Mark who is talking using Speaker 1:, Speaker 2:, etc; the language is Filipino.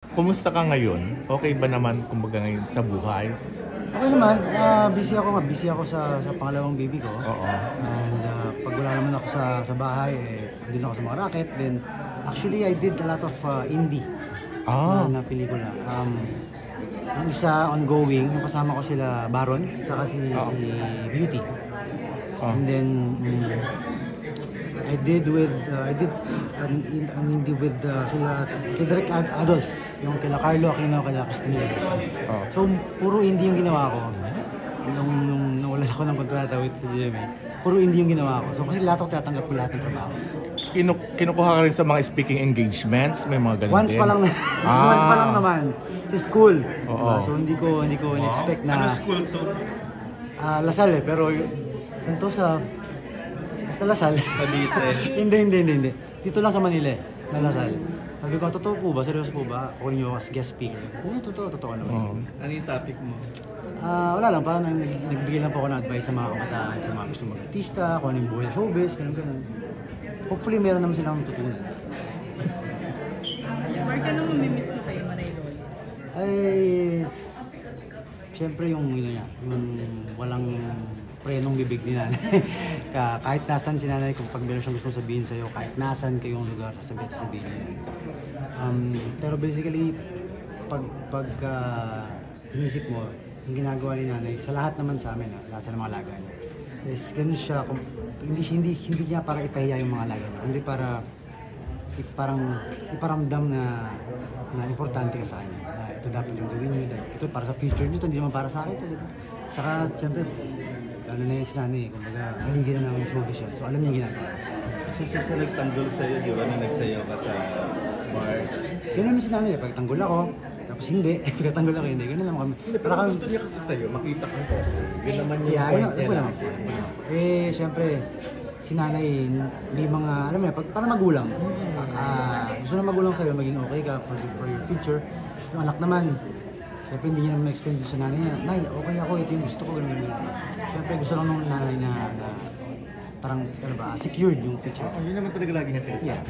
Speaker 1: Kumusta ka ngayon? Okey ba naman kumbaga ngayon sa buhay?
Speaker 2: Okay naman, busy ako sa pangalawang baby ko.
Speaker 1: Oo.
Speaker 2: And pag wala naman ako sa bahay, andun ako sa mga racket. Then, actually, I did a lot of indie na pelikula. Yung isa ongoing, yung kasama ko sila Baron, saka si Beauty. And then, I did an indie with sila Cedric Adolf, yung kila Carlo Aquino, kila Cristina Reyes. So, puro indie yung ginawa ko. Nung nawalan ako ng kontrata with sa GMA, puro indie yung ginawa ko. So, kasi lahat ako tinatanggap ko lahat ng trabaho.
Speaker 1: Kinukuha ka rin sa mga speaking engagements? May mga ganun
Speaker 2: Once
Speaker 1: din?
Speaker 2: pa lang once pa lang naman. Sa school.
Speaker 1: Oo.
Speaker 2: So, hindi ko in-expect na...
Speaker 3: Ano school to?
Speaker 2: Lasal pero Santosa, basta Lasal.
Speaker 3: Cavite.
Speaker 2: Hindi. Dito lang sa Manila na Lasal. Sabi ko, totoo po ba? Seryoso po ba? Ako rin as guest speaker. Totoo naman.
Speaker 3: Ano yung topic mo?
Speaker 2: Wala lang, parang nagbigay lang po ako ng advice sa mga kabataan, sa mga gusto mag-artista, kung ano yung buhay sa showbiz, ganun. Hopefully, meron naman silang tutunan.
Speaker 4: Mark, anong mamimiss mo kayo, Manay Lol?
Speaker 2: Ay, siyempre yung walang prenong bibig ni nanay. Kahit nasan si nanay, kung pag meron siyang gusto sabihin sa'yo, kahit nasan kayong lugar, sasabihin niya yan. Pero basically, pag inisip mo, yung ginagawa ni nanay, sa lahat naman sa amin, lahat sa mga alaga niya, is ganun siya, hindi niya para ipahiya yung mga alaga niya, hindi para parang iparamdam na importante ka sa kanya. Ito dapat yung gawin niyo, ito para sa future niyo, hindi naman para sa akin. Diba? Tsaka, siyempre, ano na yun si nanay, kumbaga, haligin na ng showbiz siya. So, alam niya yung ginagawa.
Speaker 3: Kasi siya nagtanggol sa'yo, di ba? Nung nagsayaw ka sa bar.
Speaker 2: Ganun naman si nanay, pagtanggol ako, tapos hindi. Pagtanggol ako, hindi. Ganun naman kami.
Speaker 1: Pero gusto niya kasi sa'yo, makita kang okay. Yun naman yung point niya
Speaker 2: naman. Siyempre, si nanay, may mga, alam mo yan, para magulang. Gusto na magulang sa'yo, maging okay ka for your future. Yung anak naman, siyempre hindi niya naman ma-explain sa nanay niya, Nay, okay ako, ito yung gusto ko, ganun. Siyempre gusto lang ng nanay na parang, secured yung future.
Speaker 1: Yun naman talaga lagi niya sinasabi.
Speaker 2: Yeah.